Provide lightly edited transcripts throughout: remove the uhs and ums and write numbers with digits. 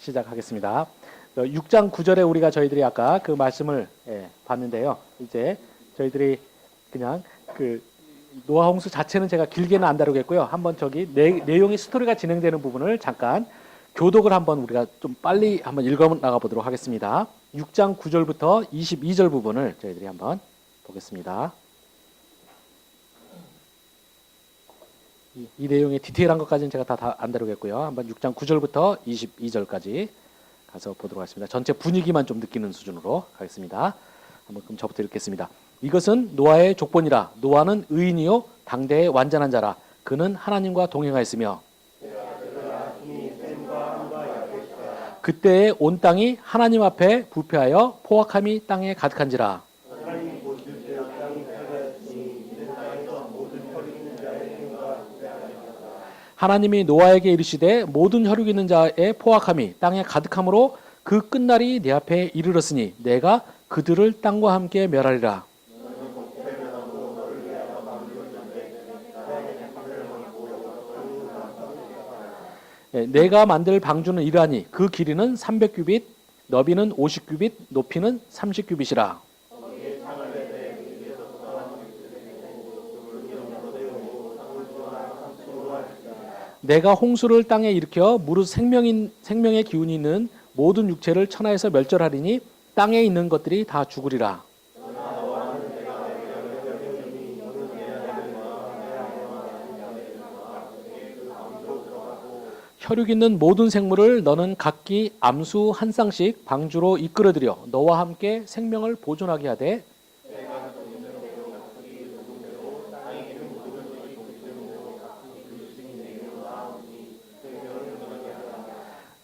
시작하겠습니다. 6장 9절에 우리가 저희들이 아까 그 말씀을 봤는데요. 이제 저희들이 그냥 그 노아 홍수 자체는 제가 길게는 안 다루겠고요. 한번 저기 내용이 스토리가 진행되는 부분을 잠깐 교독을 한번 우리가 좀 빨리 한번 읽어 나가 보도록 하겠습니다. 6장 9절부터 22절 부분을 저희들이 한번 보겠습니다. 이 내용의 디테일한 것까지는 제가 다 안 다루겠고요. 한번 6장 9절부터 22절까지 가서 보도록 하겠습니다. 전체 분위기만 좀 느끼는 수준으로 가겠습니다. 한번 그럼 저부터 읽겠습니다. 이것은 노아의 족본이라. 노아는 의인이요 당대의 완전한 자라. 그는 하나님과 동행하였으며 그때의 온 땅이 하나님 앞에 부패하여 포악함이 땅에 가득한지라. 하나님이 노아에게 이르시되 모든 혈육 있는 자의 포악함이 땅에 가득함으로 그 끝날이 내 앞에 이르렀으니 내가 그들을 땅과 함께 멸하리라. 내가 만들 방주는 이러하니 그 길이는 300규빗, 너비는 50규빗, 높이는 30규빗이라. 내가 홍수를 땅에 일으켜 무릇 생명의 기운이 있는 모든 육체를 천하에서 멸절하리니 땅에 있는 것들이 다 죽으리라. 혈육 있는 모든 생물을 너는 각기 암수 한 쌍씩 방주로 이끌어들여 너와 함께 생명을 보존하게 하되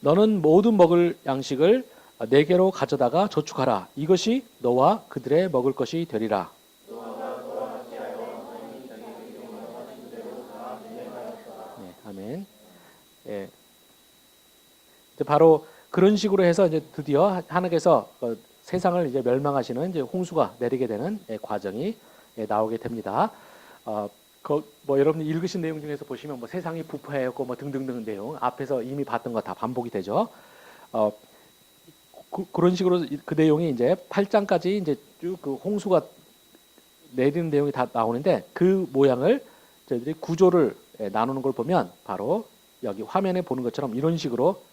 너는 모든 먹을 양식을 내게로 가져다가 저축하라. 이것이 너와 그들의 먹을 것이 되리라. 네, 아멘. 예. 이제 바로 그런 식으로 해서 이제 드디어 하나님께서 세상을 이제 멸망하시는 이제 홍수가 내리게 되는 과정이 나오게 됩니다. 뭐 여러분이 읽으신 내용 중에서 보시면 뭐 세상이 부패하였고 뭐 등등등 내용 앞에서 이미 봤던 거 다 반복이 되죠. 그런 식으로 그 내용이 이제 8장까지 이제 쭉 그 홍수가 내리는 내용이 다 나오는데 그 모양을 저희들이 구조를 나누는 걸 보면 바로 여기 화면에 보는 것처럼 이런 식으로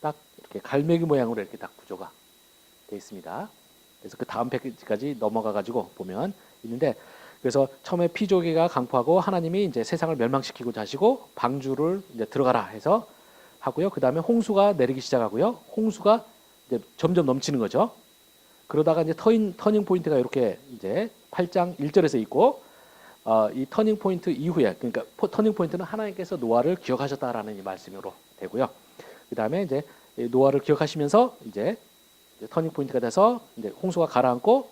딱 이렇게 갈매기 모양으로 이렇게 딱 구조가 되어 있습니다. 그래서 그 다음 페이지까지 넘어가 가지고 보면 있는데 그래서 처음에 피조개가 강포하고 하나님이 이제 세상을 멸망시키고자 하시고 방주를 이제 들어가라 해서 하고요. 그 다음에 홍수가 내리기 시작하고요. 홍수가 이제 점점 넘치는 거죠. 그러다가 이제 터닝 포인트가 이렇게 이제 8장 1절에서 있고 이 터닝 포인트 이후에 그러니까 터닝 포인트는 하나님께서 노아를 기억하셨다라는 이 말씀으로 되고요. 그 다음에 이제 노아를 기억하시면서 이제 터닝 포인트가 돼서 이제 홍수가 가라앉고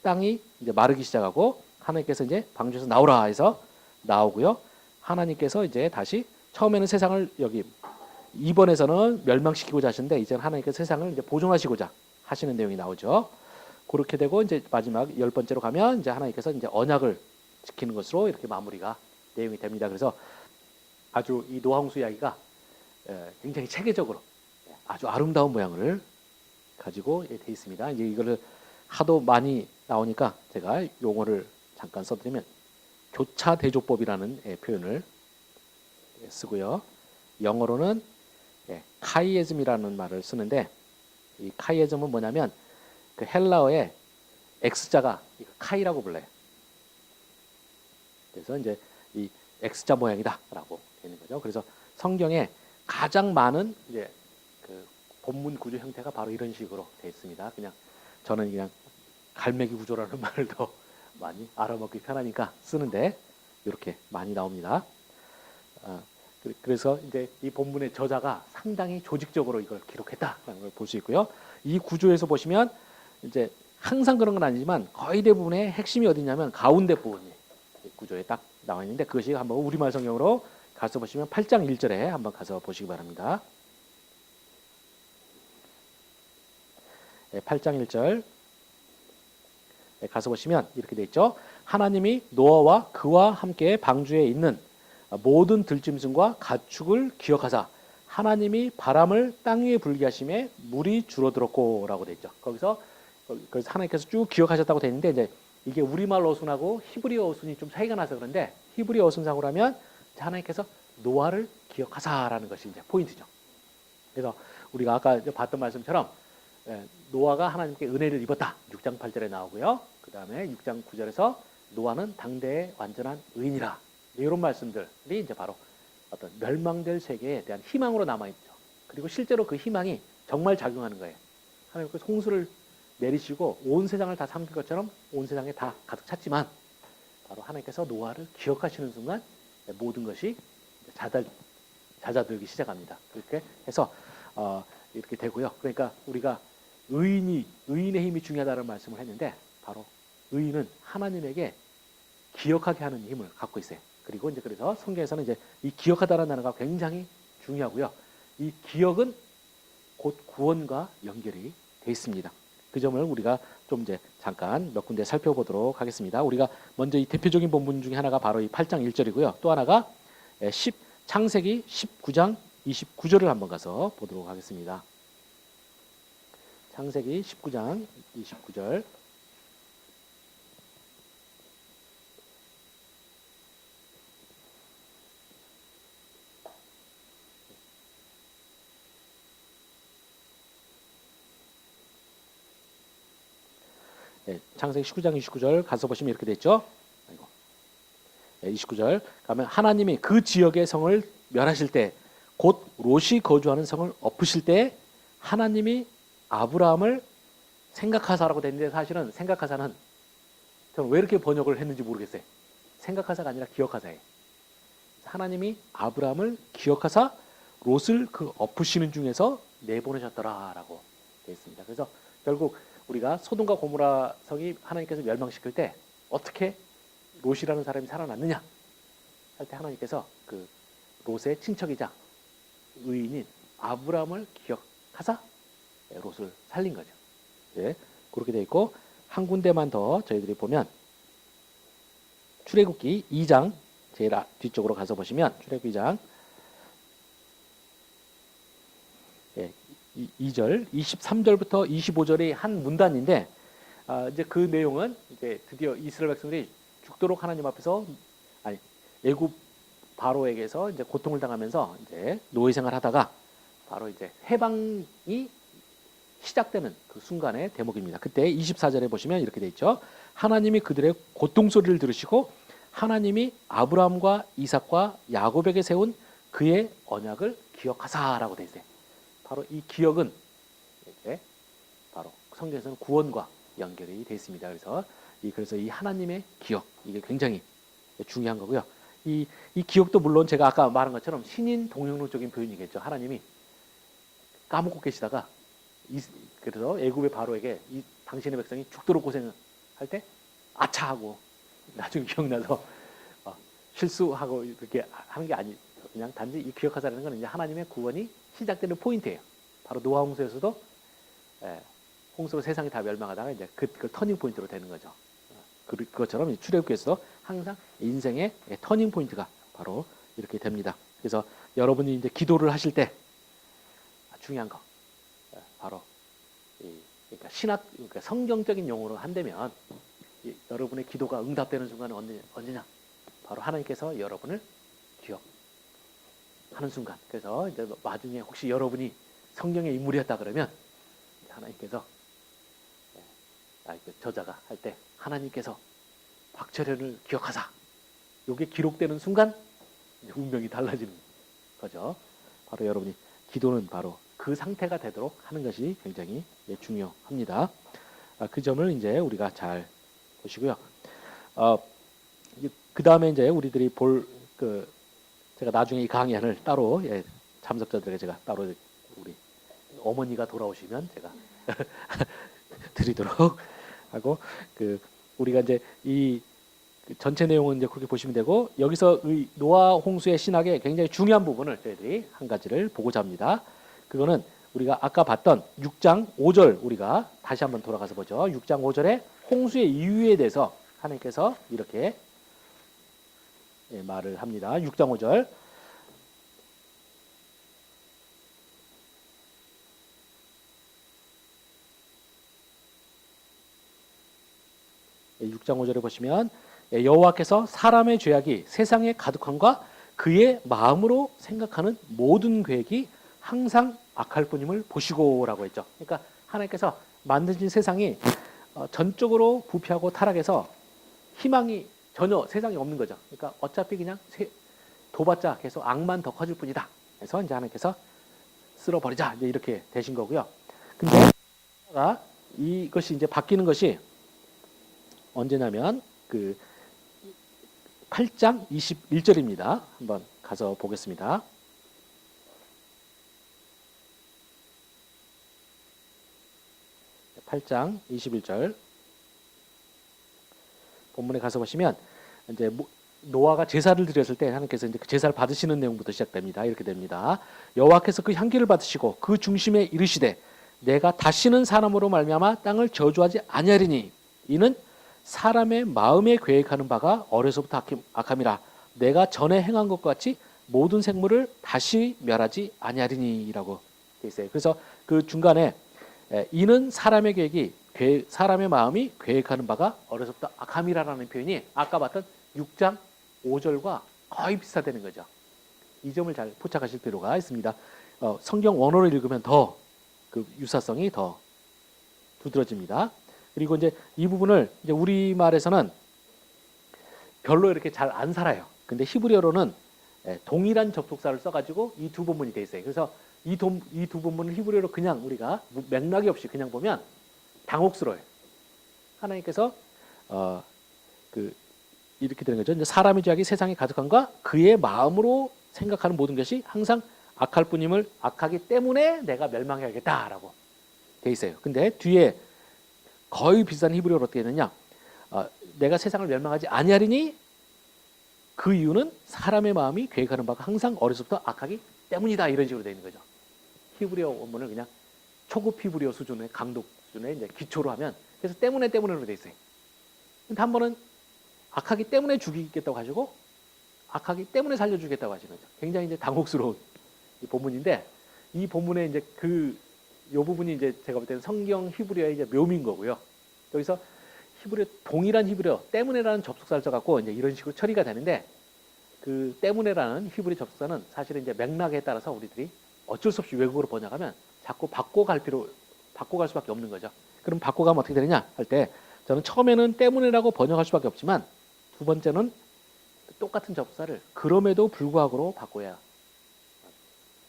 땅이 이제 마르기 시작하고 하나님께서 이제 방주에서 나오라 해서 나오고요. 하나님께서 이제 다시 처음에는 세상을 여기 2번에서는 멸망시키고자 하시는데 이제는 하나님께서 세상을 이제 보존하시고자 하시는 내용이 나오죠. 그렇게 되고 이제 마지막 10번째로 가면 이제 하나님께서 이제 언약을 지키는 것으로 이렇게 마무리가 내용이 됩니다. 그래서 아주 이 노아홍수 이야기가 굉장히 체계적으로 아주 아름다운 모양을 가지고 돼 있습니다. 이제 이거를 하도 많이 나오니까 제가 용어를 잠깐 써드리면 교차대조법이라는 표현을 쓰고요. 영어로는 카이에즘이라는 말을 쓰는데 이 카이에즘은 뭐냐면 그 헬라어의 X자가 카이라고 불러요. 그래서 이제 이 X자 모양이다라고 되는 거죠. 그래서 성경에 가장 많은 이제 그 본문 구조 형태가 바로 이런 식으로 되어 있습니다. 저는 그냥 갈매기 구조라는 말을 더 많이 알아먹기 편하니까 쓰는데 이렇게 많이 나옵니다. 그래서 이제 이 본문의 저자가 상당히 조직적으로 이걸 기록했다라는 걸 볼 수 있고요. 이 구조에서 보시면 이제 항상 그런 건 아니지만 거의 대부분의 핵심이 어디냐면 가운데 부분이 구조에 딱 나와 있는데 그것이 한번 우리말 성경으로 가서 보시면 8장 1절에 한번 가서 보시기 바랍니다. 8장 1절 가서 보시면 이렇게 돼 있죠. 하나님이 노아와 그와 함께 방주에 있는 모든 들짐승과 가축을 기억하사 하나님이 바람을 땅 위에 불게 하심에 물이 줄어들었고라고 돼 있죠. 거기서 하나님께서 쭉 기억하셨다고 돼 있는데 이제 이게 우리말 어순하고 히브리어 어순이 좀 차이가 나서 그런데 히브리어 어순상으로 하면 하나님께서 노아를 기억하사라는 것이 이제 포인트죠. 그래서 우리가 아까 봤던 말씀처럼 노아가 하나님께 은혜를 입었다. 6장 8절에 나오고요. 그 다음에 6장 9절에서 노아는 당대의 완전한 의인이라. 이런 말씀들이 이제 바로 어떤 멸망될 세계에 대한 희망으로 남아있죠. 그리고 실제로 그 희망이 정말 작용하는 거예요. 하나님께서 홍수를 내리시고 온 세상을 다 삼킨 것처럼 온 세상에 다 가득 찼지만 바로 하나님께서 노아를 기억하시는 순간 모든 것이 잦아들기 시작합니다. 그렇게 해서 이렇게 되고요. 그러니까 우리가 의인의 힘이 중요하다는 말씀을 했는데 바로 의인은 하나님에게 기억하게 하는 힘을 갖고 있어요. 그리고 이제 그래서 성경에서는 이제 이 기억하다라는 단어가 굉장히 중요하고요. 이 기억은 곧 구원과 연결이 돼 있습니다. 그 점을 우리가 좀 이제 잠깐 몇 군데 살펴보도록 하겠습니다. 우리가 먼저 이 대표적인 본문 중에 하나가 바로 이 8장 1절이고요. 또 하나가 창세기 19장 29절을 한번 가서 보도록 하겠습니다. 창세기 19장 29절. 창세기 19장 29절 가서 보시면 이렇게 돼 있죠. 29절 가면 하나님이 그 지역의 성을 멸하실 때 곧 롯이 거주하는 성을 엎으실 때 하나님이 아브라함을 생각하사라고 되는데 사실은 생각하사는 저는 왜 이렇게 번역을 했는지 모르겠어요. 생각하사가 아니라 기억하사예요. 하나님이 아브라함을 기억하사 롯을 그 엎으시는 중에서 내보내셨더라라고 되어 있습니다. 그래서 결국 우리가 소돔과 고모라 성이 하나님께서 멸망시킬 때 어떻게 롯이라는 사람이 살아났느냐 할 때 하나님께서 그 롯의 친척이자 의인인 아브라함을 기억하사 롯을 살린 거죠. 예, 그렇게 되어 있고 한 군데만 더 저희들이 보면 출애굽기 2장 제일 뒤쪽으로 가서 보시면 출애굽기 2장 2절 23절부터 25절이 한 문단인데 이제 그 내용은 이제 드디어 이스라엘 백성들이 죽도록 하나님 앞에서 애굽 바로에게서 이제 고통을 당하면서 이제 노예 생활하다가 바로 이제 해방이 시작되는 그 순간의 대목입니다. 그때 24절에 보시면 이렇게 돼 있죠. 하나님이 그들의 고통 소리를 들으시고 하나님이 아브라함과 이삭과 야곱에게 세운 그의 언약을 기억하사라고 돼 있어요. 바로 이 기억은 이제 바로 성경에서는 구원과 연결이 돼 있습니다. 그래서 이 하나님의 기억 이게 굉장히 중요한 거고요. 이 기억도 물론 제가 아까 말한 것처럼 신인 동영론적인 표현이겠죠. 하나님이 까먹고 계시다가 그래서 애굽의 바로에게 당신의 백성이 죽도록 고생할 때 아차 하고 나중에 기억나서 실수하고 이렇게 하는 게 아니 그냥 단지 이 기억하자라는 건 이제 하나님의 구원이 시작되는 포인트예요. 바로 노아 홍수에서도 홍수로 세상이 다 멸망하다가 이제 그 터닝 포인트로 되는 거죠. 그것처럼 출애굽기에서도 항상 인생의 터닝 포인트가 바로 이렇게 됩니다. 그래서 여러분이 이제 기도를 하실 때 중요한 거 바로 그러니까 성경적인 용어로 한다면 여러분의 기도가 응답되는 순간은 언제냐? 바로 하나님께서 여러분을 기억하는 순간. 그래서 이제 나중에 혹시 여러분이 성경의 인물이었다 그러면 하나님께서 저자가 할 때 하나님께서 박철현을 기억하사. 이게 기록되는 순간 운명이 달라지는 거죠. 바로 여러분이 기도는 바로 그 상태가 되도록 하는 것이 굉장히 중요합니다. 그 점을 이제 우리가 잘 보시고요. 그 다음에 이제 우리들이 제가 나중에 이 강연을 따로 참석자들에게 제가 따로 우리 어머니가 돌아오시면 제가 드리도록 하고 우리가 이제 이 전체 내용은 이제 그렇게 보시면 되고 여기서 노아 홍수의 신학의 굉장히 중요한 부분을 저희들이 한 가지를 보고자 합니다. 그거는 우리가 아까 봤던 6장 5절 우리가 다시 한번 돌아가서 보죠. 6장 5절에 홍수의 이유에 대해서 하나님께서 이렇게 말을 합니다. 6장 5절 6장 5절에 보시면 여호와께서 사람의 죄악이 세상에 가득함과 그의 마음으로 생각하는 모든 계획이 항상 악할 뿐임을 보시고라고 했죠. 그러니까 하나님께서 만드신 세상이 전적으로 부패하고 타락해서 희망이 전혀 세상에 없는 거죠. 그러니까 어차피 그냥 둬봤자 계속 악만 더 커질 뿐이다. 그래서 이제 하나님께서 쓸어버리자 이제 이렇게 되신 거고요. 근데 이것이 이제 바뀌는 것이 언제냐면 그 8장 21절입니다. 한번 가서 보겠습니다. 8장 21절 본문에 가서 보시면 이제 노아가 제사를 드렸을 때 하나님께서 이제 그 제사를 받으시는 내용부터 시작됩니다. 이렇게 됩니다. 여호와께서 그 향기를 받으시고 그 중심에 이르시되 내가 다시는 사람으로 말미암아 땅을 저주하지 아니하리니 이는 사람의 마음에 계획하는 바가 어려서부터 악함이라 내가 전에 행한 것과 같이 모든 생물을 다시 멸하지 아니하리니라고 되어 있어요. 그래서 그 중간에 이는 사람의 계획이 사람의 마음이 계획하는 바가 어려서부터 악함이라는 표현이 아까 봤던 6장 5절과 거의 비슷하다는 거죠. 이 점을 잘 포착하실 필요가 있습니다. 성경 원어를 읽으면 더 그 유사성이 더 두드러집니다. 그리고 이제 이 부분을 이제 우리말에서는 별로 이렇게 잘 안 살아요. 근데 히브리어로는 동일한 접속사를 써가지고 이 두 본문이 돼 있어요. 그래서 이 두 본문을 히브리어로 그냥 우리가 맥락이 없이 그냥 보면 당혹스러워요. 하나님께서 이렇게 되는 거죠. 이제 사람의 죄악이 세상에 가득함과 그의 마음으로 생각하는 모든 것이 항상 악할 뿐임을 악하기 때문에 내가 멸망해야겠다라고 돼 있어요. 근데 뒤에 거의 비슷한 히브리어로 어떻게 되느냐? 내가 세상을 멸망하지 아니하리니 그 이유는 사람의 마음이 계획하는 바가 항상 어려서부터 악하기 때문이다 이런 식으로 되어 있는 거죠. 히브리어 원문을 그냥 초급 히브리어 수준의 강독 수준의 이제 기초로 하면 그래서 때문에로 되어 있어요. 근데 한 번은 악하기 때문에 죽이겠다고 하시고 악하기 때문에 살려주겠다고 하시는 거죠. 굉장히 이제 당혹스러운 이 본문인데 이 본문에 이제 요 부분이 이제 제가 볼 때는 성경 히브리어의 이제 묘미인 거고요. 여기서 동일한 히브리어 때문에라는 접속사를 써갖고 이제 이런 식으로 처리가 되는데 그 때문에라는 히브리 접속사는 사실은 이제 맥락에 따라서 우리들이 어쩔 수 없이 외국어로 번역하면 자꾸 바꿔갈 수밖에 없는 거죠. 그럼 바꿔가면 어떻게 되느냐 할 때 저는 처음에는 때문에라고 번역할 수밖에 없지만 두 번째는 똑같은 접속사를 그럼에도 불구하고로 바꿔야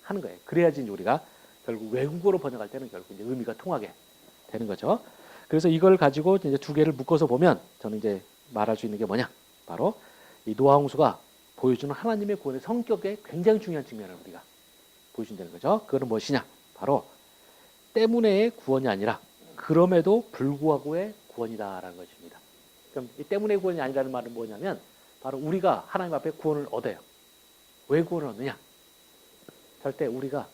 하는 거예요. 그래야지 우리가 결국 외국어로 번역할 때는 결국 이제 의미가 통하게 되는 거죠. 그래서 이걸 가지고 이제 두 개를 묶어서 보면 저는 이제 말할 수 있는 게 뭐냐? 바로 이 노아 홍수가 보여주는 하나님의 구원의 성격에 굉장히 중요한 측면을 우리가 보여준다는 거죠. 그거는 무엇이냐? 바로 때문에의 구원이 아니라 그럼에도 불구하고의 구원이다라는 것입니다. 그럼 이 때문에 구원이 아니라는 말은 뭐냐면 바로 우리가 하나님 앞에 구원을 얻어요. 왜 구원을 얻느냐? 절대 우리가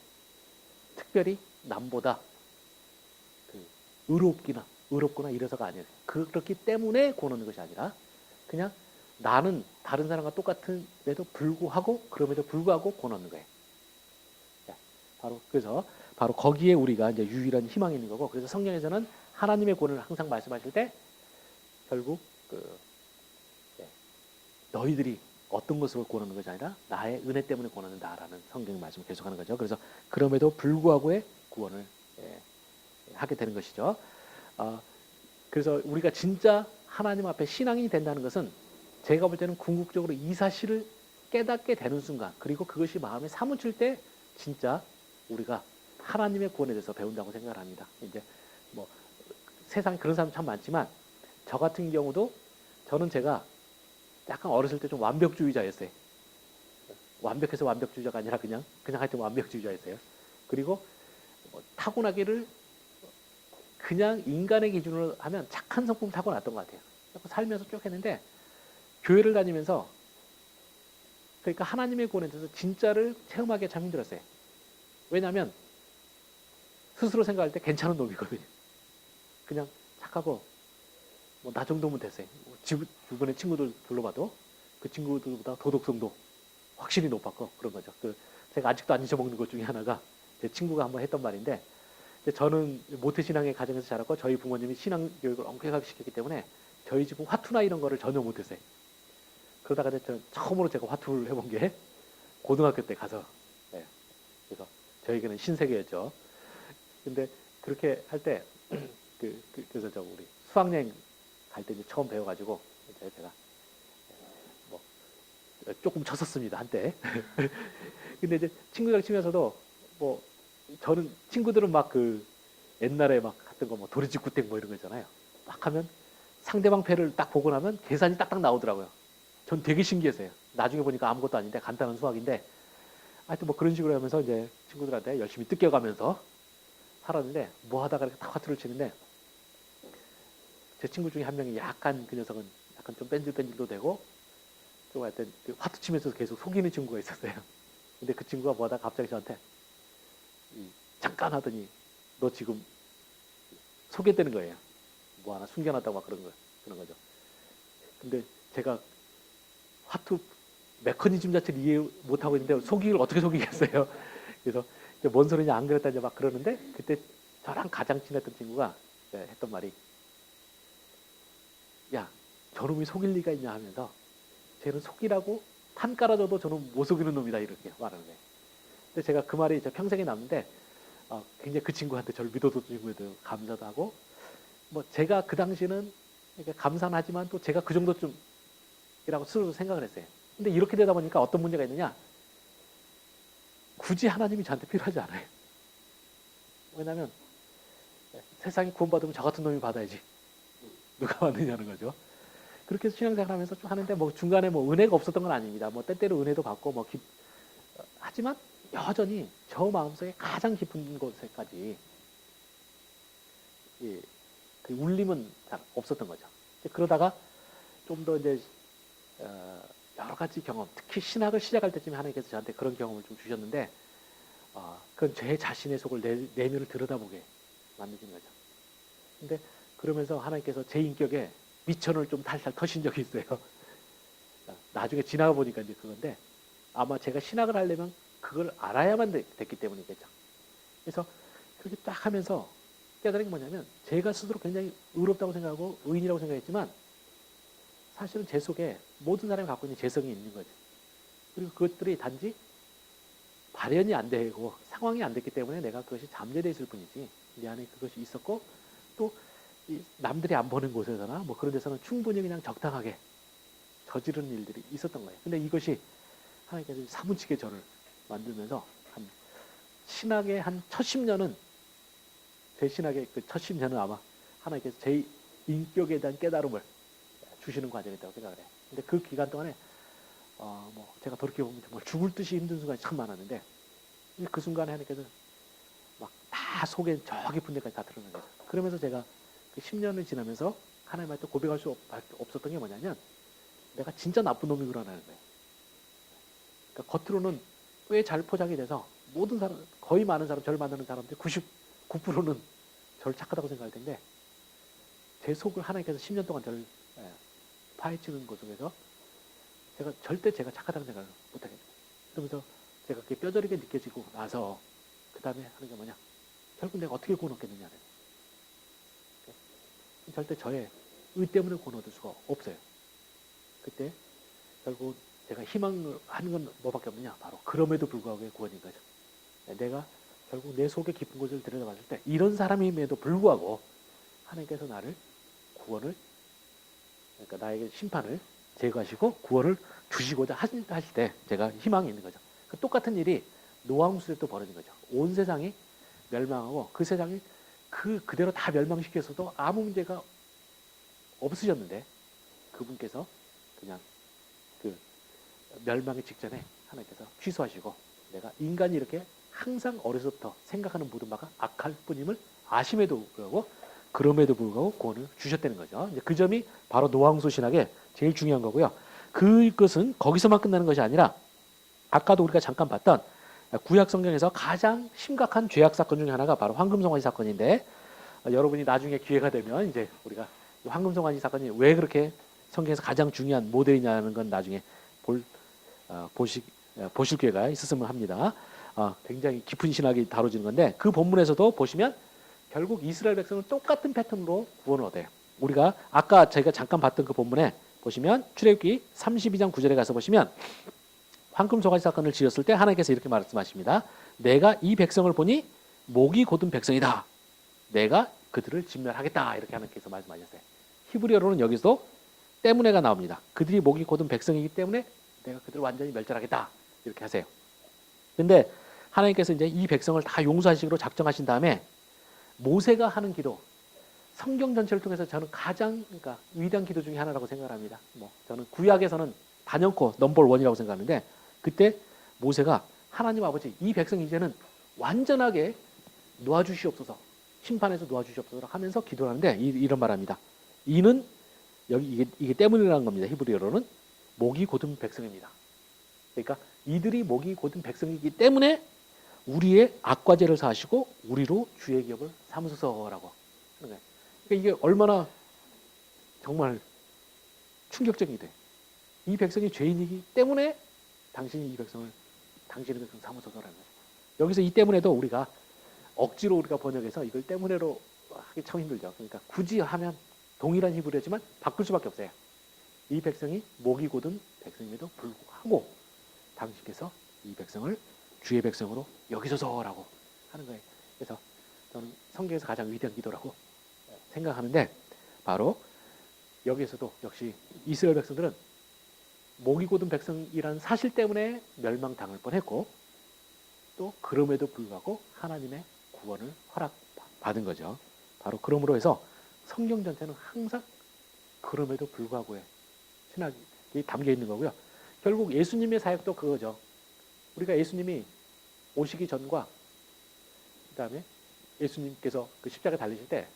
특별히 남보다 의롭구나 이래서가 아니에요. 그렇기 때문에 구원 얻는 것이 아니라 그냥 나는 다른 사람과 똑같은데도 불구하고 그럼에도 불구하고 구원 얻는 거예요. 그래서 바로 거기에 우리가 이제 유일한 희망이 있는 거고 그래서 성경에서는 하나님의 구원을 항상 말씀하실 때 결국 너희들이 어떤 것으로 구원하는 것이 아니라 나의 은혜 때문에 구원한다라는 성경의 말씀을 계속하는 거죠. 그래서 그럼에도 불구하고의 구원을 하게 되는 것이죠. 그래서 우리가 진짜 하나님 앞에 신앙이 된다는 것은 제가 볼 때는 궁극적으로 이 사실을 깨닫게 되는 순간 그리고 그것이 마음에 사무칠 때 진짜 우리가 하나님의 구원에 대해서 배운다고 생각을 합니다. 이제 뭐 세상에 그런 사람 참 많지만 저 같은 경우도 저는 제가 약간 어렸을 때 좀 완벽주의자였어요. 완벽해서 완벽주의자가 아니라 그냥 하여튼 완벽주의자였어요. 그리고 타고나기를 그냥 인간의 기준으로 하면 착한 성품 타고났던 것 같아요. 살면서 쭉 했는데 교회를 다니면서 그러니까 하나님의 구원에 대해서 진짜를 체험하기가 참 힘들었어요. 왜냐하면 스스로 생각할 때 괜찮은 놈이거든요. 그냥 착하고 뭐 나 정도면 됐어요. 주변의 친구들 불러봐도 그 친구들보다 도덕성도 확실히 높았고 그런 거죠. 제가 아직도 안 잊어먹는 것 중에 하나가 제 친구가 한번 했던 말인데 저는 모태신앙의 가정에서 자랐고 저희 부모님이 신앙교육을 엄격하게 시켰기 때문에 저희 집은 화투나 이런 거를 전혀 못했어요. 그러다가 이제 처음으로 제가 화투를 해본 게 고등학교 때 가서, 예. 그래서 저에게는 신세계였죠. 근데 그렇게 할 때, 그래서 우리 수학여행 갈 때 이제 처음 배워가지고, 이제 제가, 뭐, 조금 쳤었습니다, 한때. 근데 이제 친구들 치면서도, 뭐, 저는, 친구들은 막 옛날에 막 했던 거, 뭐, 도리지구땡 뭐 이런 거 있잖아요. 막 하면 상대방 패를 딱 보고 나면 계산이 딱딱 나오더라고요. 전 되게 신기했어요. 나중에 보니까 아무것도 아닌데 간단한 수학인데 하여튼 뭐 그런 식으로 하면서 이제 친구들한테 열심히 뜯겨가면서 살았는데 뭐 하다가 이렇게 딱 화투를 치는데 제 친구 중에 한 명이 약간 그 녀석은 약간 좀 뺀질뺀질도 되고 좀 하여튼 화투 치면서 계속 속이는 친구가 있었어요. 근데 그 친구가 뭐 하다가 갑자기 저한테 잠깐 하더니 너 지금 속였다는 거예요. 뭐 하나 숨겨놨다고 막 그런 거죠. 근데 제가 화투 메커니즘 자체를 이해 못하고 있는데 속이를 어떻게 속이겠어요. 그래서 뭔 소리냐 안 그랬다 이제 막 그러는데 그때 저랑 가장 친했던 친구가 했던 말이 야 저놈이 속일 리가 있냐 하면서 쟤는 속이라고 판 깔아줘도 저는 못 속이는 놈이다 이렇게 말하는 거예요. 근데 제가 그 말이 제 평생에 남는데 굉장히 그 친구한테 저를 믿어줬던 친구에도 감사도 하고 뭐 제가 그 당시는 감사는 하지만 또 제가 그 정도쯤이라고 스스로 생각을 했어요. 근데 이렇게 되다 보니까 어떤 문제가 있느냐? 굳이 하나님이 저한테 필요하지 않아요. 왜냐하면 세상이 구원받으면 저 같은 놈이 받아야지. 누가 받느냐는 거죠. 그렇게 해서 신앙생활 하면서 좀 하는데 뭐 중간에 뭐 은혜가 없었던 건 아닙니다. 뭐 때때로 은혜도 받고 뭐 하지만 여전히 저 마음속에 가장 깊은 곳에까지 그 울림은 잘 없었던 거죠. 그러다가 좀 더 이제 여러 가지 경험, 특히 신학을 시작할 때쯤에 하나님께서 저한테 그런 경험을 좀 주셨는데 그건 제 자신의 속을 내면을 들여다보게 만드신 거죠. 근데 그러면서 하나님께서 제 인격에 미천을 좀 살살 터신 적이 있어요. 나중에 지나가 보니까 이제 그건데 아마 제가 신학을 하려면 그걸 알아야만 됐기 때문이겠죠. 그래서 그렇게 딱 하면서 깨달은 게 뭐냐면 제가 스스로 굉장히 의롭다고 생각하고 의인이라고 생각했지만 사실은 제 속에 모든 사람이 갖고 있는 재성이 있는 거죠. 그리고 그것들이 단지 발현이 안 되고 상황이 안 됐기 때문에 내가 그것이 잠재되어 있을 뿐이지 내 안에 그것이 있었고 또 남들이 안 보는 곳에서나 뭐 그런 데서는 충분히 그냥 적당하게 저지르는 일들이 있었던 거예요. 근데 이것이 하나님께서 사무치게 저를 만들면서 한 신학의 한 첫 10년은 제 신학의 그 첫 10년은 아마 하나님께서 제 인격에 대한 깨달음을 주시는 과정이었다고 생각을 해요. 근데 그 기간 동안에 뭐 제가 돌이켜보면 정말 죽을 듯이 힘든 순간이 참 많았는데 그 순간에 하나님께서 막 다 속에 저 깊은 데까지 다 드러난 거죠. 그러면서 제가 그 10년을 지나면서 하나님한테 고백할 수 없었던 게 뭐냐면 내가 진짜 나쁜 놈이구나라는 거예요. 그러니까 겉으로는 꽤 잘 포장이 돼서 모든 사람, 거의 많은 사람, 저를 만나는 사람들 99%는 저를 착하다고 생각할 텐데 제 속을 하나님께서 10년 동안 저를 파헤치는 것 속에서 제가 절대 제가 착하다는 생각을 못하겠어요. 그러면서 제가 그게 뼈저리게 느껴지고 나서 그 다음에 하는 게 뭐냐? 결국 내가 어떻게 구원 얻겠느냐는 절대 저의 의 때문에 구원 얻을 수가 없어요. 그때 결국 제가 희망을 하는 건 뭐밖에 없느냐? 바로 그럼에도 불구하고의 구원인 거죠. 내가 결국 내 속의 깊은 곳을 들여다봤을 때 이런 사람임에도 불구하고 하나님께서 나를 구원을 그러니까 나에게 심판을 제거하시고 구원을 주시고자 하실 때 제가 희망이 있는 거죠. 그 똑같은 일이 노아 홍수 때 또 벌어진 거죠. 온 세상이 멸망하고 그 세상이 그대로 다 멸망시켜서도 아무 문제가 없으셨는데 그분께서 그냥 그 멸망의 직전에 하나님께서 취소하시고 내가 인간이 이렇게 항상 어려서부터 생각하는 모든 바가 악할 뿐임을 아심에도 불구하고 그럼에도 불구하고 구원을 주셨다는 거죠. 이제 그 점이 바로 노아홍수 신학의 제일 중요한 거고요. 그것은 거기서만 끝나는 것이 아니라 아까도 우리가 잠깐 봤던 구약 성경에서 가장 심각한 죄악 사건 중에 하나가 바로 황금송아지 사건인데 여러분이 나중에 기회가 되면 이제 우리가 황금송아지 사건이 왜 그렇게 성경에서 가장 중요한 모델이냐는 건 나중에 보실 기회가 있었으면 합니다. 굉장히 깊은 신학이 다뤄지는 건데 그 본문에서도 보시면 결국 이스라엘 백성은 똑같은 패턴으로 구원을 얻어요. 우리가 아까 저희가 잠깐 봤던 그 본문에 보시면 출애굽기 32장 9절에 가서 보시면 황금 송아지 사건을 지었을 때 하나님께서 이렇게 말씀하십니다. 내가 이 백성을 보니 목이 곧은 백성이다. 내가 그들을 진멸하겠다. 이렇게 하나님께서 말씀하셨어요. 히브리어로는 여기서 때문에가 나옵니다. 그들이 목이 곧은 백성이기 때문에 내가 그들을 완전히 멸절하겠다. 이렇게 하세요. 근데 하나님께서 이제 이 백성을 다 용서하시기로 작정하신 다음에 모세가 하는 기도, 성경 전체를 통해서 저는 가장 그러니까 위대한 기도 중에 하나라고 생각합니다. 저는 구약에서는 단연코 넘버 원이라고 생각하는데 그때 모세가 하나님 아버지 이 백성 이제는 완전하게 놓아주시옵소서, 심판에서 놓아주시옵소서 하면서 기도를 하는데 이런 말합니다. 이는 여기 이게 때문이라는 겁니다. 히브리어로는 목이 곧은 백성입니다. 그러니까 이들이 목이 곧은 백성이기 때문에 우리의 악과 죄를 사하시고 우리로 주의 기업을 삼으소서라고 하는 거예요. 그러니까 이게 얼마나 정말 충격적이 돼. 이 백성이 죄인이기 때문에 당신이 이 백성을 당신의 백성 삼으소서라는 거예요. 여기서 이 때문에도 우리가 억지로 우리가 번역해서 이걸 때문에로 하기 참 힘들죠. 그러니까 굳이 하면 동일한 히브리어지만 바꿀 수밖에 없어요. 이 백성이 목이 곧은 백성임에도 불구하고 당신께서 이 백성을 주의 백성으로 여기소서라고 하는 거예요. 그래서 저는 성경에서 가장 위대한 기도라고 생각하는데 바로 여기에서도 역시 이스라엘 백성들은 목이 곧은 백성이라는 사실 때문에 멸망당할 뻔했고 또 그럼에도 불구하고 하나님의 구원을 허락받은 거죠. 바로 그러므로 해서 성경 전체는 항상 그럼에도 불구하고의 신학이 담겨 있는 거고요. 결국 예수님의 사역도 그거죠. 우리가 예수님이 오시기 전과 그다음에 예수님께서 그 십자가에 달리실 때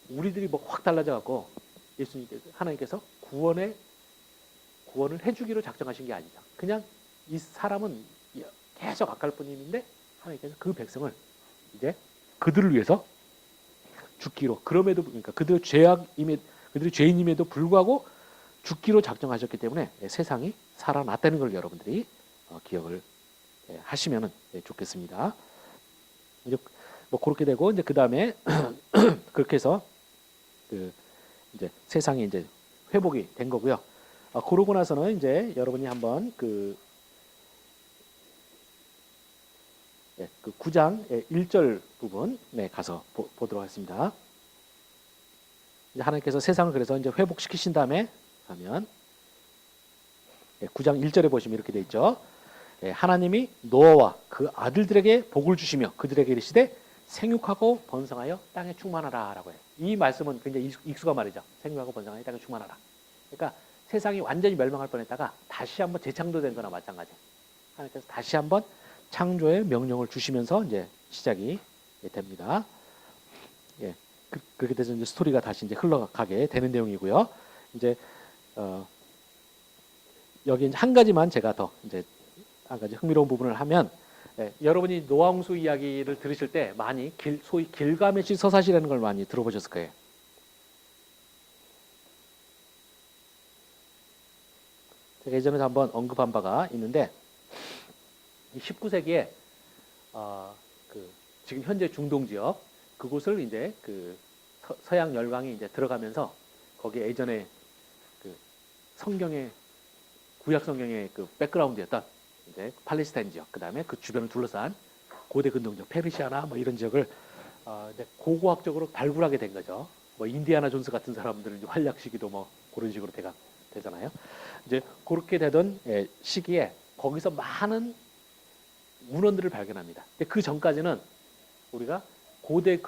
우리들이 확 달라져 갖고 예수님께서 하나님께서 구원을 해주기로 작정하신 게 아니죠. 그냥 이 사람은 계속 악할 뿐인데 하나님께서 그 백성을 이제 그들을 위해서 죽기로 그럼에도 그러니까 그들의 죄인임에도 불구하고 죽기로 작정하셨기 때문에 세상이 살아났다는 걸 여러분들이 기억을 하시면 좋겠습니다. 이제 그렇게 되고 이제 그 다음에 그렇게 해서 이제 세상이 이제 회복이 된 거고요. 그러고 나서는 이제 여러분이 한번 그 9장 1절 부분에 가서 보도록 하겠습니다. 이제 하나님께서 세상을 그래서 이제 회복시키신 다음에 가면 9장 1절에 보시면 이렇게 되어 있죠. 하나님이 노아와 그 아들들에게 복을 주시며 그들에게 이르시되 생육하고 번성하여 땅에 충만하라 라고 해요. 이 말씀은 굉장히 익숙한 말이죠. 생육하고 번성하여 땅에 충만하라. 그러니까 세상이 완전히 멸망할 뻔했다가 다시 한번 재창조된 거나 마찬가지. 하나님께서 다시 한번 창조의 명령을 주시면서 이제 시작이 됩니다. 예, 그렇게 돼서 이제 스토리가 다시 이제 흘러가게 되는 내용이고요. 이제 여기 이제 한 가지만 제가 더 이제 한 가지 흥미로운 부분을 하면 여러분이 노아홍수 이야기를 들으실 때 많이 소위 길가메시 서사시라는 걸 많이 들어보셨을 거예요. 제가 예전에 한번 언급한 바가 있는데 19세기에 지금 현재 중동 지역 그곳을 이제 그 서양 열강이 이제 들어가면서 거기에 예전에 그 성경의 구약 성경의 그 백그라운드였던 이제 팔레스타인 지역, 그 다음에 그 주변을 둘러싼 고대 근동 지역, 페르시아나 뭐 이런 지역을 이제 고고학적으로 발굴하게 된 거죠. 뭐 인디아나 존스 같은 사람들은 활약 시기도 뭐 그런 식으로 되잖아요. 이제 그렇게 되던 시기에 거기서 많은 문헌들을 발견합니다. 근데 그 전까지는 우리가 고대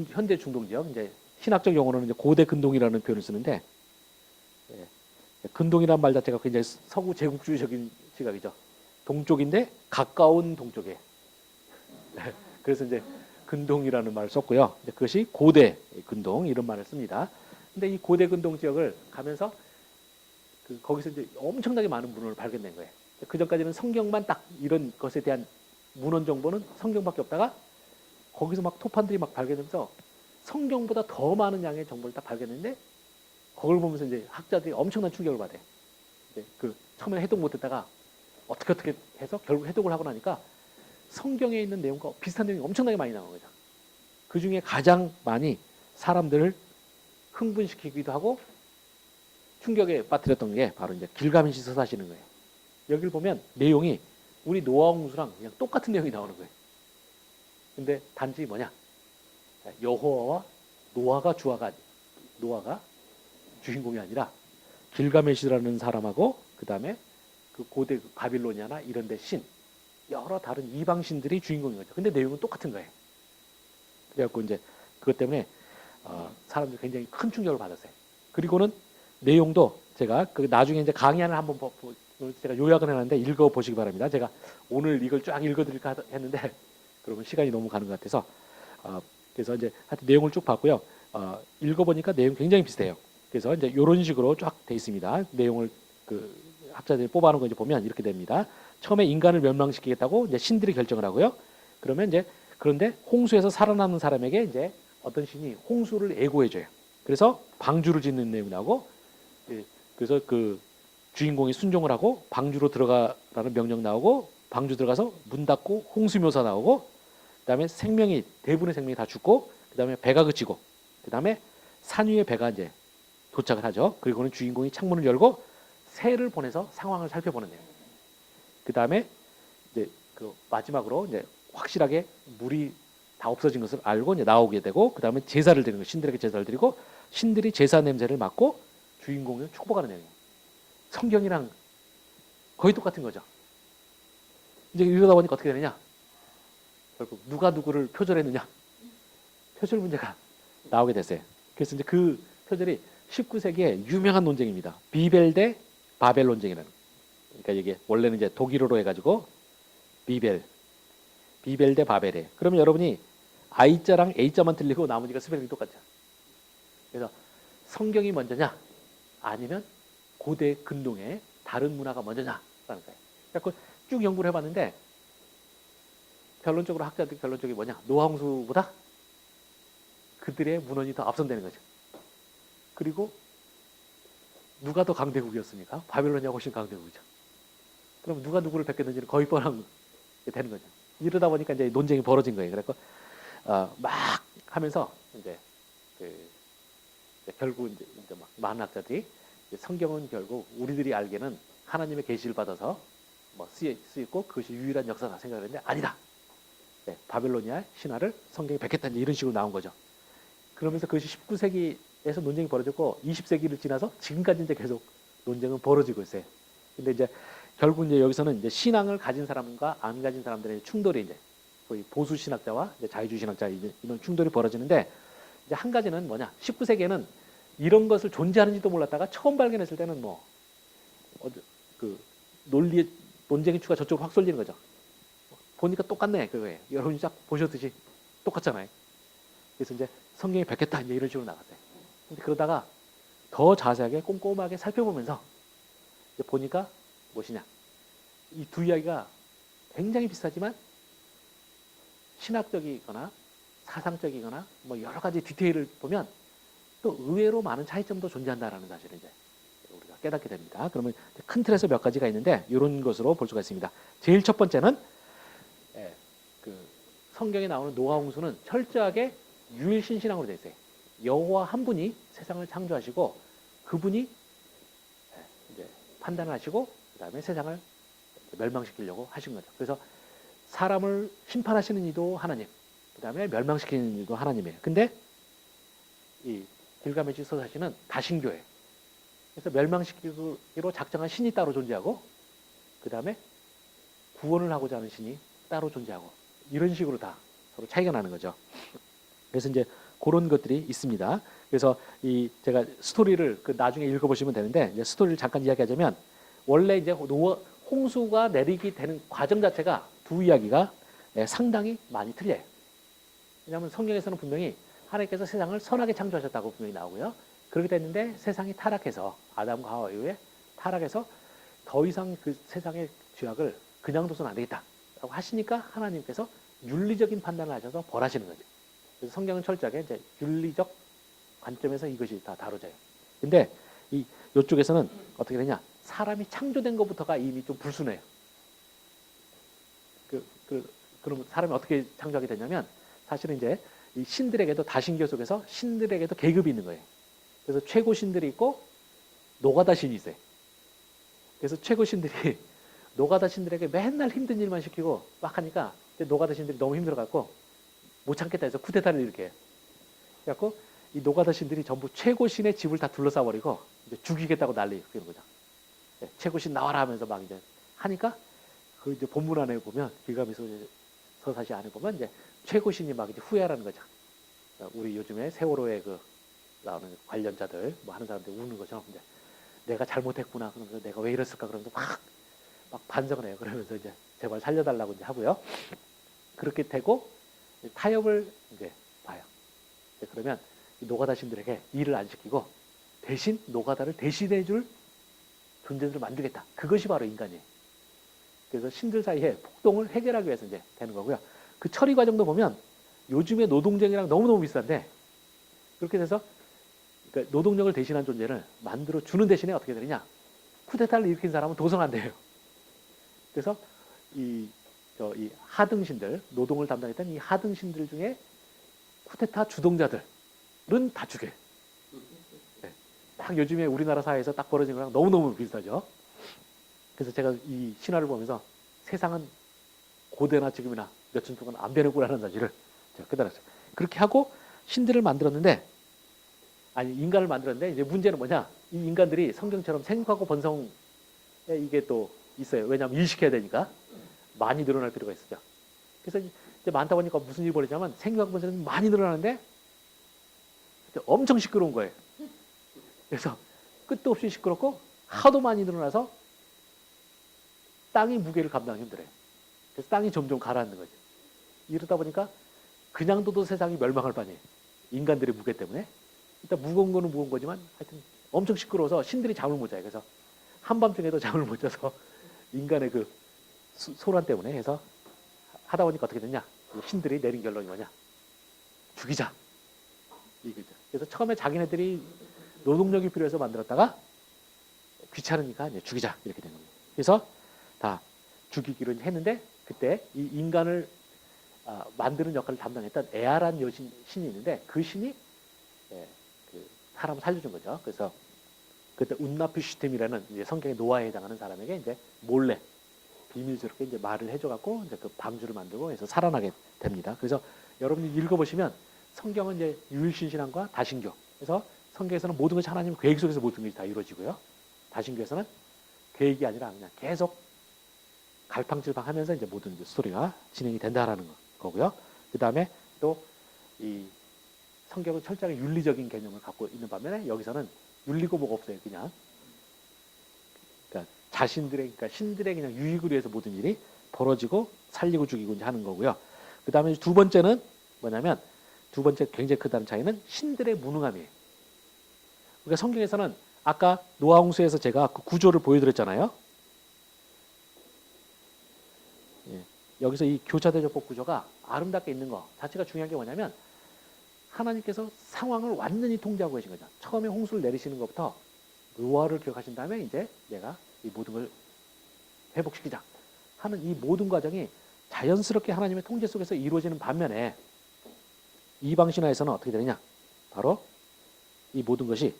현대 중동 지역, 이제 신학적 용어로는 이제 고대 근동이라는 표현을 쓰는데, 근동이라는 말 자체가 굉장히 서구 제국주의적인 시각이죠. 동쪽인데 가까운 동쪽에. 그래서 이제 근동이라는 말을 썼고요. 그것이 고대 근동 이런 말을 씁니다. 근데 이 고대 근동 지역을 가면서 거기서 이제 엄청나게 많은 문헌을 발견된 거예요. 그 전까지는 성경만 딱 이런 것에 대한 문헌 정보는 성경밖에 없다가 거기서 막 토판들이 막 발견되면서 성경보다 더 많은 양의 정보를 딱 발견했는데 그걸 보면서 이제 학자들이 엄청난 충격을 받아요. 이제 처음에 해독 못했다가 어떻게 해서 결국 해독을 하고 나니까 성경에 있는 내용과 비슷한 내용이 엄청나게 많이 나온 거죠. 그 중에 가장 많이 사람들을 흥분시키기도 하고 충격에 빠뜨렸던 게 바로 이제 길가메시 서사시는 거예요. 여기를 보면 내용이 우리 노아 홍수랑 그냥 똑같은 내용이 나오는 거예요. 근데 단지 뭐냐? 여호와와 노아가 주인공이 아니라 길가메시라는 사람하고 그 다음에 그 고대 바빌로니아나 이런 데 신, 여러 다른 이방 신들이 주인공인 거죠. 근데 내용은 똑같은 거예요. 그래갖고 이제 그것 때문에 사람들이 굉장히 큰 충격을 받았어요. 그리고는 내용도 제가 그 나중에 이제 강의안을 한번 제가 요약을 해놨는데 읽어보시기 바랍니다. 제가 오늘 이걸 쫙 읽어드릴까 했는데 그러면 시간이 너무 가는 것 같아서 그래서 이제 하여튼 내용을 쭉 봤고요. 읽어보니까 내용 굉장히 비슷해요. 그래서 이제 이런 식으로 쫙 돼 있습니다. 내용을 그 학자들이 뽑아놓은 거 이제 보면 이렇게 됩니다. 처음에 인간을 멸망시키겠다고 이제 신들이 결정을 하고요. 그러면 이제 그런데 홍수에서 살아남는 사람에게 이제 어떤 신이 홍수를 애고해줘요. 그래서 방주를 짓는 내용이 나오고, 그래서 그 주인공이 순종을 하고 방주로 들어가라는 명령 나오고, 방주 들어가서 문 닫고 홍수 묘사 나오고, 그다음에 대부분의 생명이 다 죽고, 그다음에 배가 그치고, 그다음에 산 위에 배가 이제 도착을 하죠. 그리고는 주인공이 창문을 열고 새를 보내서 상황을 살펴보는 내용. 그다음에 이제 그 마지막으로 이제 확실하게 물이 다 없어진 것을 알고 이제 나오게 되고, 그다음에 제사를 드리는 거, 신들에게 제사를 드리고 신들이 제사 냄새를 맡고 주인공을 축복하는 내용이에요. 성경이랑 거의 똑같은 거죠. 이제 이러다 보니까 어떻게 되느냐? 결국 누가 누구를 표절했느냐? 표절 문제가 나오게 됐어요. 그래서 이제 그 표절이 19세기에 유명한 논쟁입니다. 비벨 대 바벨 논쟁이라는. 그러니까 이게 원래는 이제 독일어로 해가지고 비벨 대 바벨이에요. 그러면 여러분이 I자랑 A자만 틀리고 나머지가 스펠링이 똑같죠. 그래서 성경이 먼저냐 아니면 고대 근동의 다른 문화가 먼저냐라는 거예요. 그래서 쭉 연구를 해봤는데 결론적으로 학자들 결론적이 뭐냐? 노아홍수보다 그들의 문헌이 더 앞선다는 거죠. 그리고 누가 더 강대국이었습니까? 바벨로니아가 훨씬 강대국이죠. 그럼 누가 누구를 뵙겠는지는 거의 뻔한 게 되는 거죠. 이러다 보니까 이제 논쟁이 벌어진 거예요. 그래서 막 하면서 이제 결국 이제 막 많은 학자들이 성경은 결국 우리들이 알기에는 하나님의 계시를 받아서 뭐 쓰였고 그것이 유일한 역사다 생각을 했는데 아니다. 바벨로니아 신화를 성경에 베꼈다 이런 식으로 나온 거죠. 그러면서 그것이 19세기에서 논쟁이 벌어졌고 20세기를 지나서 지금까지 이제 계속 논쟁은 벌어지고 있어요. 근데 이제 결국 이제 여기서는 이제 신앙을 가진 사람과 안 가진 사람들의 충돌이 이제 거의 보수 신학자와 이제 자유주의 신학자 이런 충돌이 벌어지는데 이제 한 가지는 뭐냐? 19세기에는 이런 것을 존재하는지도 몰랐다가 처음 발견했을 때는 그 논리의 논쟁의 추가 저쪽으로 확 쏠리는 거죠. 보니까 똑같네 그거예요. 여러분이 딱 보셨듯이 똑같잖아요. 그래서 이제 성경이 베꼈다 이제 이런 식으로 나갔어요. 근데 그러다가 더 자세하게 꼼꼼하게 살펴보면서 이제 보니까 무엇이냐? 이 두 이야기가 굉장히 비슷하지만 신학적이거나 사상적이거나 뭐 여러 가지 디테일을 보면 또 의외로 많은 차이점도 존재한다라는 사실을 이제 우리가 깨닫게 됩니다. 그러면 큰 틀에서 몇 가지가 있는데 이런 것으로 볼 수가 있습니다. 제일 첫 번째는 그 성경에 나오는 노아 홍수는 철저하게 유일신 신앙으로 되어 있어요. 여호와 한 분이 세상을 창조하시고 그분이 이제 판단을 하시고 그다음에 세상을 멸망시키려고 하신 거죠. 그래서 사람을 심판하시는 이도 하나님, 그다음에 멸망시키는 이도 하나님이에요. 근데 이 길가메시 서사시는 다신교예요. 그래서 멸망시키기로 작정한 신이 따로 존재하고 그다음에 구원을 하고자 하는 신이 따로 존재하고 이런 식으로 다 서로 차이가 나는 거죠. 그래서 이제 그런 것들이 있습니다. 그래서 이 제가 스토리를 그 나중에 읽어보시면 되는데 이제 스토리를 잠깐 이야기하자면 원래 이제 홍수가 내리게 되는 과정 자체가 두 이야기가 상당히 많이 틀려요. 왜냐하면 성경에서는 분명히 하나님께서 세상을 선하게 창조하셨다고 분명히 나오고요. 그렇게 됐는데 세상이 타락해서 아담과 하와 이후에 타락해서 더 이상 그 세상의 죄악을 그냥 둬서는 안 되겠다라고 하시니까 하나님께서 윤리적인 판단을 하셔서 벌하시는 거죠. 그래서 성경은 철저하게 이제 윤리적 관점에서 이것이 다 다뤄져요. 근데 이쪽에서는 어떻게 되냐? 사람이 창조된 것부터가 이미 좀 불순해요. 그럼 사람이 어떻게 창조하게 되냐면 사실은 이제 이 신들에게도 다신교 속에서 신들에게도 계급이 있는 거예요. 그래서 최고 신들이 있고 노가다 신이 있어요. 그래서 최고 신들이 노가다 신들에게 맨날 힘든 일만 시키고 막 하니까 노가다 신들이 너무 힘들어갖고 못 참겠다 해서 쿠데타를 일으켜요. 그래갖고 이 노가다 신들이 전부 최고 신의 집을 다 둘러싸버리고 이제 죽이겠다고 난리 피우는 거죠. 네, 최고 신 나와라 하면서 막 이제 하니까 그 이제 본문 안에 보면 길가메시 서사시 안에 보면 이제 최고 신이 막 이제 후회하라는 거죠. 우리 요즘에 세월호에 그 나오는 관련자들 뭐 하는 사람들 우는 거죠. 이제 내가 잘못했구나. 그러면서 내가 왜 이랬을까 그러면서 막 반성을 해요. 그러면서 이제 제발 살려달라고 이제 하고요. 그렇게 되고 타협을 이제 봐요. 그러면 노가다 신들에게 일을 안 시키고 대신 노가다를 대신해줄 존재들을 만들겠다. 그것이 바로 인간이에요. 그래서 신들 사이에 폭동을 해결하기 위해서 이제 되는 거고요. 그 처리 과정도 보면 요즘의 노동력이랑 너무너무 비슷한데 그렇게 돼서 그러니까 노동력을 대신한 존재를 만들어 주는 대신에 어떻게 되느냐? 쿠데타를 일으킨 사람은 도성한대요. 그래서 이 하등신들, 노동을 담당했던 이 하등신들 중에 쿠데타 주동자들은 다 죽여요. 네. 딱 요즘에 우리나라 사회에서 딱 벌어진 거랑 너무너무 비슷하죠. 그래서 제가 이 신화를 보면서 세상은 고대나 지금이나 몇천 동안 안 변했구나라는 사실을 제가 깨달았어요. 그렇게 하고 신들을 만들었는데 아니 인간을 만들었는데 이제 문제는 뭐냐? 이 인간들이 성경처럼 생육하고 번성에 이게 또 있어요. 왜냐하면 일시켜야 되니까 많이 늘어날 필요가 있었죠. 그래서 이제 많다 보니까 무슨 일이 벌어지냐면 생육하고 번성이 많이 늘어나는데 엄청 시끄러운 거예요. 그래서 끝도 없이 시끄럽고 하도 많이 늘어나서 땅이 무게를 감당하기 힘들어요. 그래서 땅이 점점 가라앉는 거죠. 이러다 보니까 그냥 둬도 세상이 멸망할 판이에요. 인간들의 무게 때문에. 일단 무거운 거는 무거운 거지만 하여튼 엄청 시끄러워서 신들이 잠을 못 자요. 그래서 한밤중에도 잠을 못 자서 인간의 그 소란 때문에 해서 하다 보니까 어떻게 됐냐. 신들이 내린 결론이 뭐냐. 죽이자. 이거죠. 그래서 처음에 자기네들이 노동력이 필요해서 만들었다가 귀찮으니까 이제 죽이자. 이렇게 된 겁니다. 그래서 다 죽이기로 했는데 그때 이 인간을 만드는 역할을 담당했던 에아란 여신 신이 있는데 그 신이 그 사람을 살려준 거죠. 그래서 그때 운나피슈템이라는 이제 성경의 노아에 해당하는 사람에게 이제 몰래 비밀스럽게 이제 말을 해줘갖고 이제 그 방주를 만들고 해서 살아나게 됩니다. 그래서 여러분이 읽어보시면 성경은 이제 유일신신앙과 다신교. 그래서 성경에서는 모든 것이 하나님의 계획 속에서 모든 것이 다 이루어지고요. 다신교에서는 계획이 아니라 그냥 계속 갈팡질팡하면서 이제 모든 스토리가 진행이 된다라는 거고요. 그 다음에 또 이 성경은 철저하게 윤리적인 개념을 갖고 있는 반면에 여기서는 윤리고 뭐가 없어요. 그냥 그러니까 자신들의 그러니까 신들의 그냥 유익을 위해서 모든 일이 벌어지고 살리고 죽이고 이제 하는 거고요. 그 다음에 두 번째는 뭐냐면 두 번째 굉장히 크다는 차이는 신들의 무능함이에요. 그러니까 성경에서는 아까 노아 홍수에서 제가 그 구조를 보여드렸잖아요. 여기서 이 교차대조법 구조가 아름답게 있는 거 자체가 중요한 게 뭐냐면 하나님께서 상황을 완전히 통제하고 계신 거죠. 처음에 홍수를 내리시는 것부터 노아를 기억하신 다음에 이제 내가 이 모든 걸 회복시키자 하는 이 모든 과정이 자연스럽게 하나님의 통제 속에서 이루어지는 반면에 이방 신화에서는 어떻게 되느냐? 바로 이 모든 것이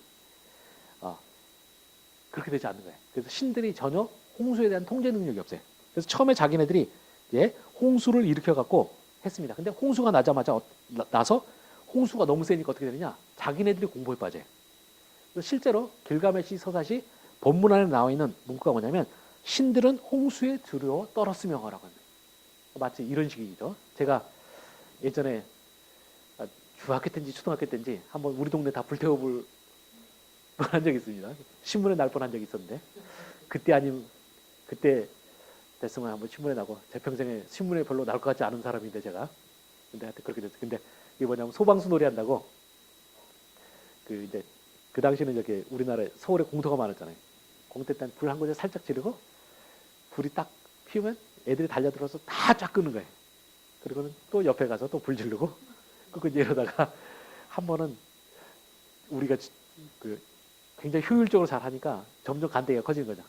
그렇게 되지 않는 거예요. 그래서 신들이 전혀 홍수에 대한 통제 능력이 없어요. 그래서 처음에 자기네들이 홍수를 일으켜 갖고 했습니다. 근데 홍수가 나서 홍수가 너무 세니까 어떻게 되느냐? 자기네들이 공포에 빠져요. 그래서 실제로 길가메시 서사시 본문 안에 나와 있는 문구가 뭐냐면 신들은 홍수에 두려워 떨었으며 하라고 합니다. 마치 이런 식이죠. 제가 예전에 중학교 때인지 초등학교 때인지 한번 우리 동네 다 불태워볼 뻔한 적이 있습니다. 신문에 날 뻔한 적이 있었는데 그때 됐으면 한번 신문에 나고 제 평생에 신문에 별로 나올 것 같지 않은 사람인데 제가 근데 하여튼 그렇게 됐어요. 근데 이게 뭐냐면 소방수 놀이 한다고 그 당시는 이렇게 우리나라에 서울에 공터가 많았잖아요. 공터 때 불 한 곳에 살짝 지르고 불이 딱 피우면 애들이 달려들어서 다 쫙 끄는 거예요. 그리고는 또 옆에 가서 또 불 지르고 끄고 이러다가 한 번은 우리가 굉장히 효율적으로 잘 하니까 점점 간대기가 커지는 거죠.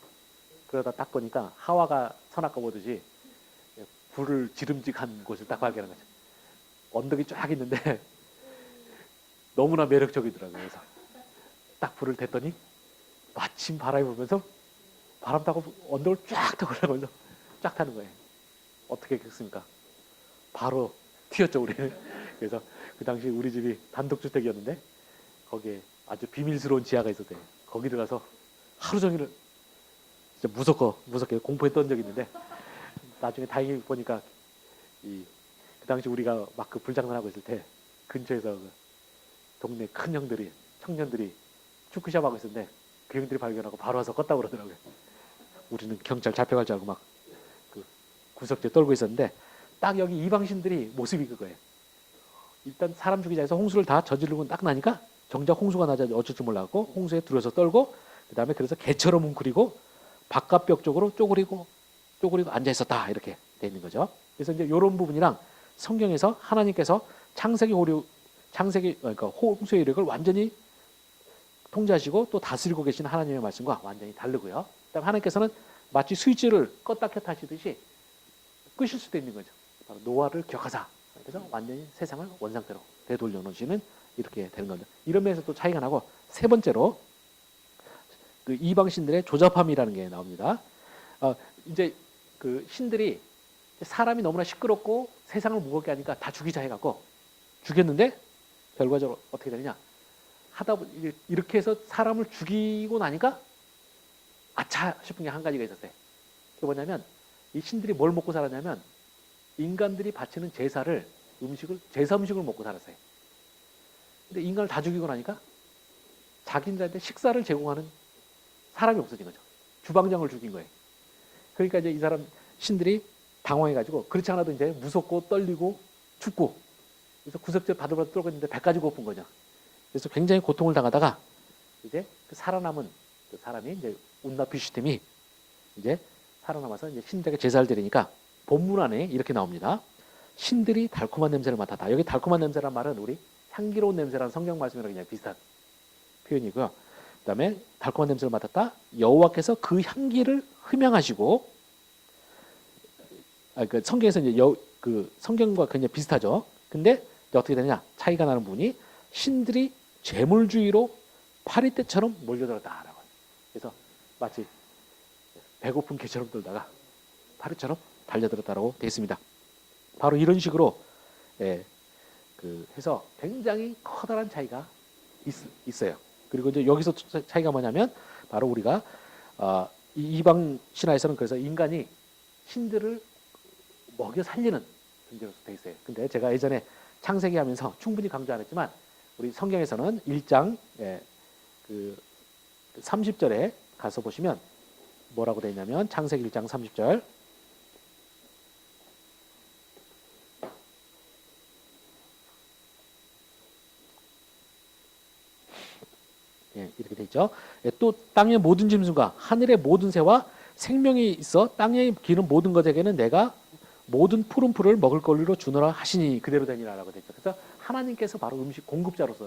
그러다 딱 보니까 하와가 선악과 보듯이 불을 지름직한 곳을 딱 발견한 거죠. 언덕이 쫙 있는데 너무나 매력적이더라고요. 그래서 딱 불을 댔더니 마침 바람이 불면서 바람 타고 언덕을 쫙 타고 올라가면서 쫙 타는 거예요. 어떻게 했겠습니까? 바로 튀었죠, 우리는. 그래서 그 당시 우리 집이 단독주택이었는데 거기에 아주 비밀스러운 지하가 있었대요. 거기 들어가서 하루 종일 진짜 무섭게 공포했던 적이 있는데 나중에 다행히 보니까 그 당시 우리가 막 그 불장난하고 있을 때 근처에서 그 동네 큰 형들이 청년들이 축구샵 하고 있었는데 그 형들이 발견하고 바로 와서 껐다 그러더라고요. 우리는 경찰 잡혀갈 줄 알고 막 그 구석지에 떨고 있었는데 딱 여기 이방신들이 모습이 그거예요. 일단 사람 죽이자 해서 홍수를 다 저지르고 딱 나니까 정작 홍수가 나자 어쩔 줄 몰라갖고 홍수에 들어서 떨고 그 다음에 그래서 개처럼 웅크리고 바깥벽 쪽으로 쪼그리고 앉아 있었다 이렇게 돼 있는 거죠. 그래서 이제 이런 부분이랑 성경에서 하나님께서 그러니까 홍수의 이력을 완전히 통제하시고 또 다스리고 계신 하나님의 말씀과 완전히 다르고요. 그다음 하나님께서는 마치 스위치를 껐다 켰다 하시듯이 끄실 수도 있는 거죠. 바로 노아를 기억하사. 그래서 완전히 세상을 원상태로 되돌려 놓으시는 이렇게 되는 거죠. 이런 면에서 또 차이가 나고 세 번째로 그 이방신들의 조잡함이라는 게 나옵니다. 이제 그 신들이 사람이 너무나 시끄럽고 세상을 무겁게 하니까 다 죽이자 해갖고 죽였는데 결과적으로 어떻게 되느냐? 하다 보니 이렇게 해서 사람을 죽이고 나니까 아차 싶은 게 한 가지가 있었어요. 그게 뭐냐면 이 신들이 뭘 먹고 살았냐면 인간들이 바치는 제사 음식을 먹고 살았어요. 근데 인간을 다 죽이고 나니까 자기들한테 식사를 제공하는 사람이 없어진 거죠. 주방장을 죽인 거예요. 그러니까 이제 이 사람 신들이 당황해가지고 그렇지 않아도 이제 무섭고 떨리고 춥고 그래서 구석질 바들바들 떨고 있는데 배까지 고픈 거죠. 그래서 굉장히 고통을 당하다가 이제 그 살아남은 그 사람이 이제 운나피슈템이 이제 살아남아서 이제 신들에게 제사를 드리니까 본문 안에 이렇게 나옵니다. 신들이 달콤한 냄새를 맡았다. 여기 달콤한 냄새란 말은 우리 향기로운 냄새라는 성경 말씀이랑 그냥 비슷한 표현이고요. 그다음에 달콤한 냄새를 맡았다. 여호와께서 그 향기를 흠양하시고, 그 성경에서 이제 그 성경과 굉장히 비슷하죠. 근데 어떻게 되느냐? 차이가 나는 부분이 신들이 재물주의로 파리떼처럼 몰려들었다라고. 그래서 마치 배고픈 개처럼 돌다가 파리처럼 달려들었다라고 되어 있습니다. 바로 이런 식으로 해서 굉장히 커다란 차이가 있어요. 그리고 이제 여기서 차이가 뭐냐면 바로 우리가 이방 신화에서는 그래서 인간이 신들을 먹여 살리는 존재로서 되어 있어요. 근데 제가 예전에 창세기 하면서 충분히 강조 안 했지만 우리 성경에서는 1장 그 30절에 가서 보시면 뭐라고 되어 있냐면 창세기 1장 30절 이렇게 되어 있죠. 또 땅의 모든 짐승과 하늘의 모든 새와 생명이 있어 땅에 기는 모든 것에게는 내가 모든 푸른 풀을 먹을 권리로 주노라 하시니 그대로 되니라라고 되어 있죠. 그래서 하나님께서 바로 음식 공급자로서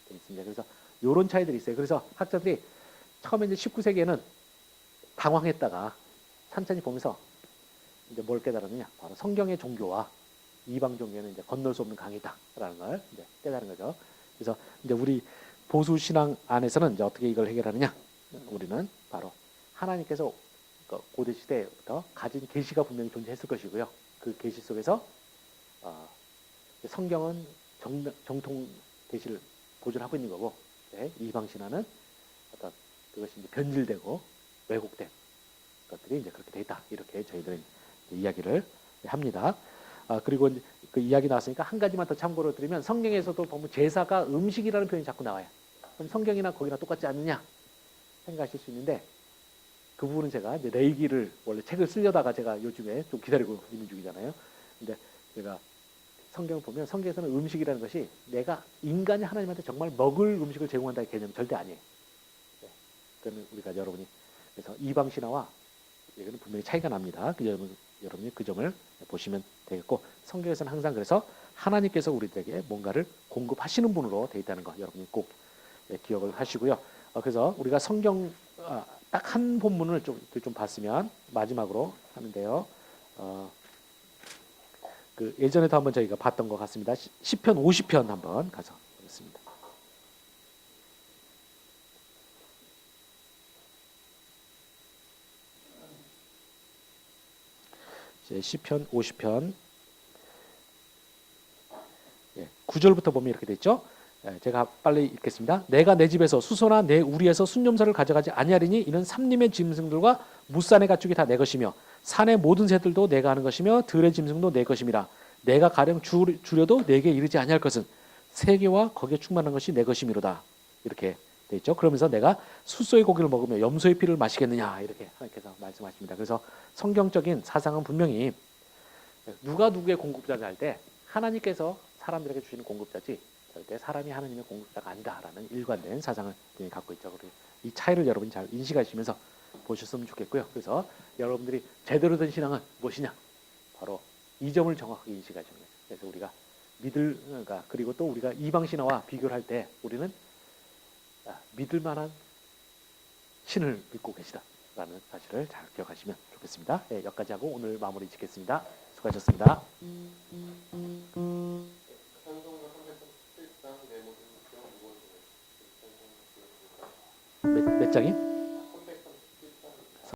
되어 있습니다. 그래서 이런 차이들이 있어요. 그래서 학자들이 처음에 이제 19세기에는 당황했다가 천천히 보면서 이제 뭘 깨달았느냐? 바로 성경의 종교와 이방 종교는 이제 건널 수 없는 강이다라는 걸 이제 깨달은 거죠. 그래서 이제 우리 보수 신앙 안에서는 이제 어떻게 이걸 해결하느냐? 우리는 바로 하나님께서 고대 시대부터 가진 계시가 분명히 존재했을 것이고요. 그 계시 속에서 성경은 정통 계시를 보존하고 있는 거고, 이방 신화는 어떤 그것이 이제 변질되고 왜곡된 것들이 이제 그렇게 돼 있다. 이렇게 저희들은 이야기를 합니다. 그리고 이제 그 이야기 나왔으니까 한 가지만 더 참고로 드리면 성경에서도 보면 제사가 음식이라는 표현이 자꾸 나와요. 그럼 성경이나 거기나 똑같지 않느냐 생각하실 수 있는데 그 부분은 제가 이제 레위기를 원래 책을 쓰려다가 제가 요즘에 좀 기다리고 있는 중이잖아요. 근데 제가 성경을 보면 성경에서는 음식이라는 것이 내가 인간이 하나님한테 정말 먹을 음식을 제공한다는 개념 절대 아니에요. 그거는 우리가 여러분이 그래서 이방 신화와 이거는 분명히 차이가 납니다. 여러분이 그 점을 보시면 되겠고 성경에서는 항상 그래서 하나님께서 우리들에게 뭔가를 공급하시는 분으로 되어 있다는 거 여러분이 꼭 기억을 하시고요. 그래서 우리가 성경 딱 한 본문을 좀 봤으면 마지막으로 하는데요. 그 예전에도 한번 저희가 봤던 것 같습니다. 시편 50편 한번 가서 보겠습니다. 이제 시편 50편 9절부터 보면 이렇게 돼 있죠. 제가 빨리 읽겠습니다. 내가 내 집에서 수소나 내 우리에서 순념사를 가져가지 아니하리니 이는 삼림의 짐승들과 무산의 가축이 다 내 것이며 산의 모든 새들도 내가 하는 것이며 들의 짐승도 내 것임이라. 내가 가령 주려도 내게 이르지 아니할 것은 세계와 거기에 충만한 것이 내 것이미로다. 이렇게 돼 있죠. 그러면서 내가 숫소의 고기를 먹으며 염소의 피를 마시겠느냐 이렇게 하나님께서 말씀하십니다. 그래서 성경적인 사상은 분명히 누가 누구의 공급자를 할 때 하나님께서 사람들에게 주시는 공급자지 절대 사람이 하나님의 공급자가 아니다라는 일관된 사상을 갖고 있죠. 그래서 이 차이를 여러분이 잘 인식하시면서 보셨으면 좋겠고요. 그래서 여러분들이 제대로 된 신앙은 무엇이냐? 바로 이 점을 정확하게 인식하시는 거죠. 그래서 우리가 믿을가 그리고 또 우리가 이방 신화와 비교를 할 때 우리는 믿을 만한 신을 믿고 계시다라는 사실을 잘 기억하시면 좋겠습니다. 여기까지 하고 오늘 마무리 짓겠습니다. 수고하셨습니다. 몇 장이?